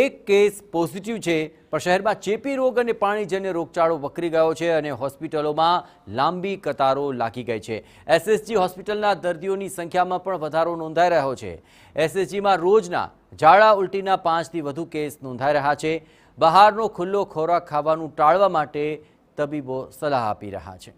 એક case positive છે, પણ શહેરમાં ચેપી રોગ અને પાણીજન્ય રોગચાળો વકરી ગયો છે અને હોસ્પિટલોમાં લાંબી કતારો લાગી ગઈ છે। એસએસજી હોસ્પિટલના દર્દીઓની સંખ્યામાં પણ વધારો નોંધાઈ રહ્યો છે। એસએસજીમાં રોજના ઝાડા ઉલટીના 5થી વધુ કેસ નોંધાઈ રહ્યા છે। બહારનો ખુલ્લો ખોરાક ખાવાનું ટાળવા માટે તબીબો સલાહ આપી રહ્યા છે।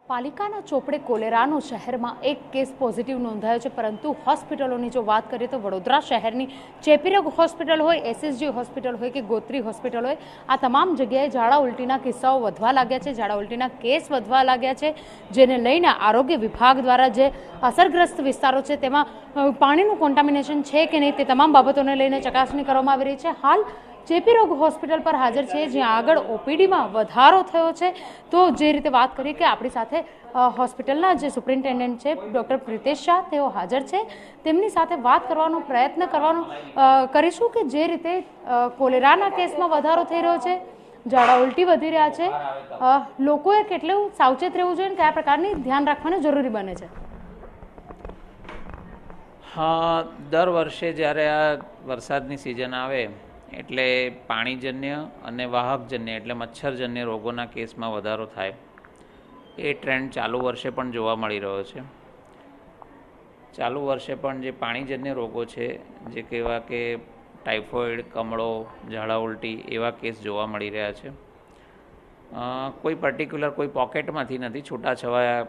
પાલિકાના ચોપડે કોલેરાનો શહેરમાં એક કેસ પોઝિટિવ નોંધાયો છે, પરંતુ હોસ્પિટલોની જો વાત કરીએ તો વડોદરા શહેરની ચેપીરોગ હોસ્પિટલ હોય, એસએસજી હોસ્પિટલ હોય કે ગોત્રી હોસ્પિટલ હોય, આ તમામ જગ્યાએ ઝાડા ઉલટીના કિસ્સાઓ વધવા લાગ્યા છે, ઝાડા ઉલટીના કેસ વધવા લાગ્યા છે, જેને લઈને આરોગ્ય વિભાગ દ્વારા જે અસરગ્રસ્ત વિસ્તારો છે તેમાં પાણીનું કોન્ટામિનેશન છે કે નહીં તે તમામ બાબતોને લઈને ચકાસણી કરવામાં આવી રહી છે। હાલ ચેપી રોગ હોસ્પિટલ પર હાજર છે, જ્યાં આગળ ઓપીડીમાં વધારો થયો છે। તો જે રીતે વાત કરીએ કે આપણી સાથે હોસ્પિટલના જે સુપ્રિન્ટેન્ડન્ટ છે ડૉક્ટર પ્રિતેશ શાહ, તેઓ હાજર છે। તેમની સાથે વાત કરવાનો પ્રયત્ન કરીશું કે જે રીતે કોલેરાના કેસમાં વધારો થઈ રહ્યો છે, ઝાડા ઉલટી વધી રહ્યા છે, લોકોએ કેટલું સાવચેત રહેવું જોઈએ અને કયા પ્રકારની ધ્યાન રાખવાનું જરૂરી બને છે। હા, દર વર્ષે જ્યારે આ વરસાદની સિઝન આવે એટલે પાણીજન્ય અને વાહકજન્ય એટલે મચ્છરજન્ય રોગોના કેસમાં વધારો થાય, એ ટ્રેન્ડ ચાલુ વર્ષે પણ જોવા મળી રહ્યો છે। ચાલુ વર્ષે પણ જે પાણીજન્ય રોગો છે, જે કહેવા કે ટાઇફોઇડ, કમળો, ઝાડા ઉલટી એવા કેસ જોવા મળી રહ્યા છે। કોઈ પર્ટિક્યુલર કોઈ પોકેટમાંથી નથી, છૂટાછવાયા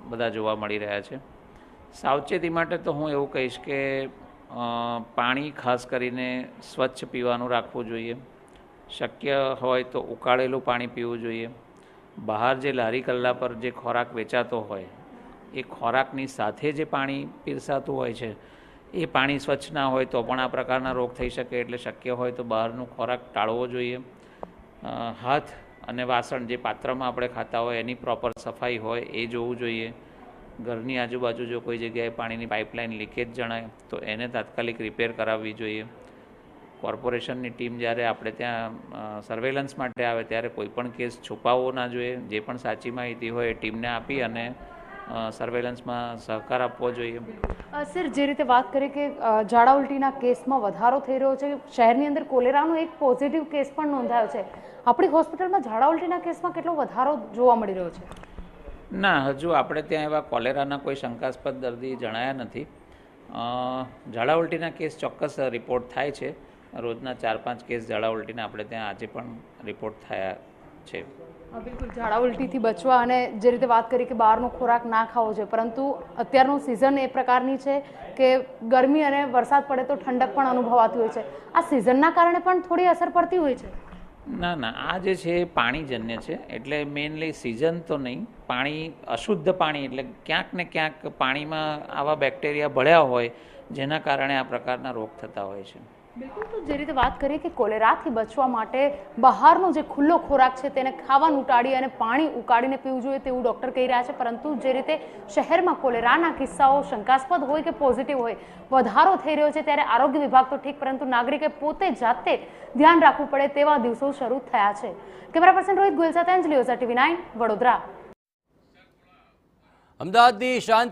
બધા જોવા મળી રહ્યા છે। સાવચેતી માટે તો હું એવું કહીશ કે પાણી ખાસ કરીને સ્વચ્છ પીવાનું રાખવું જોઈએ। શક્ય હોય તો ઉકાળેલું પાણી પીવું જોઈએ। બહાર જે લારી કલ્લા પર જે ખોરાક વેચાતો હોય એ ખોરાકની સાથે જે પાણી પીરસાતું હોય છે એ પાણી સ્વચ્છ ના હોય તો પણ આ પ્રકારના રોગ થઈ શકે, એટલે શક્ય હોય તો બહારનું ખોરાક ટાળવો જોઈએ। હાથ અને વાસણ જે પાત્રમાં આપણે ખાતા હોય એની પ્રોપર સફાઈ હોય એ જોવું જોઈએ। ઘરની આજુબાજુ જો કોઈ જગ્યાએ પાણીની પાઇપલાઇન લીકેજ જણાય તો એને તાત્કાલિક રિપેર કરાવવી જોઈએ। કોર્પોરેશનની ટીમ જ્યારે આપણે ત્યાં સર્વેલન્સ માટે આવે ત્યારે કોઈ પણ કેસ છુપાવવો ના જોઈએ। જે પણ સાચી માહિતી હોય એ ટીમને આપી અને સર્વેલન્સમાં સહકાર આપવો જોઈએ। સર, જે રીતે વાત કરીએ કે ઝાડા ઉલટીના કેસમાં વધારો થઈ રહ્યો છે, શહેરની અંદર કોલેરાનો એક પોઝિટિવ કેસ પણ નોંધાયો છે, આપણી હોસ્પિટલમાં ઝાડા ઉલટીના કેસમાં કેટલો વધારો જોવા મળી રહ્યો છે? ના, હજુ આપણે ત્યાં એવા કોલેરાના કોઈ શંકાસ્પદ દર્દી જણાયા નથી। ઝાડા ઉલટીના કેસ ચોક્કસ રિપોર્ટ થાય છે। રોજના 4-5 કેસ ઝાડા ઉલટીના આપણે ત્યાં આજે પણ રિપોર્ટ થયા છે। બિલકુલ, ઝાડા ઉલટીથી બચવા અને જે રીતે વાત કરી કે બહારનો ખોરાક ના ખાવો જોઈએ, પરંતુ અત્યારનું સિઝન એ પ્રકારની છે કે ગરમી અને વરસાદ પડે તો ઠંડક પણ અનુભવાતી હોય છે, આ સિઝનના કારણે પણ થોડી અસર પડતી હોય છે? ના ના, આ જે છે એ પાણીજન્ય છે, એટલે મેઇનલી સિઝન તો નહીં, પાણી અશુદ્ધ પાણી એટલે ક્યાંક ને ક્યાંક પાણીમાં આવા બેક્ટેરિયા ભળ્યા હોય જેના કારણે આ પ્રકારના રોગ થતા હોય છે। બિલકુલ, તો જે રીતે વાત કરીએ કે કોલેરાથી બચવા માટે બહારનો જે ખુલ્લો ખોરાક છે તેને ખાવાનું ટાળી અને પાણી ઉકાળીને પીવું જોઈએ તેવું ડૉક્ટર કહી રહ્યા છે, પરંતુ જે રીતે શહેરમાં કોલેરાના કિસ્સાઓ શંકાસ્પદ હોય કે પોઝિટિવ હોય વધારો થઈ રહ્યો છે, ત્યારે આરોગ્ય વિભાગ તો ઠીક, પરંતુ નાગરિકે પોતે જાતે ધ્યાન રાખવું પડે તેવા દિવસો શરૂ થયા છે। કેમેરા પર્સન રોહિત ગોયલ સાથે અંજલિ ઓઝા, TV9 વડોદરા। અમદાવાદની શાંતિ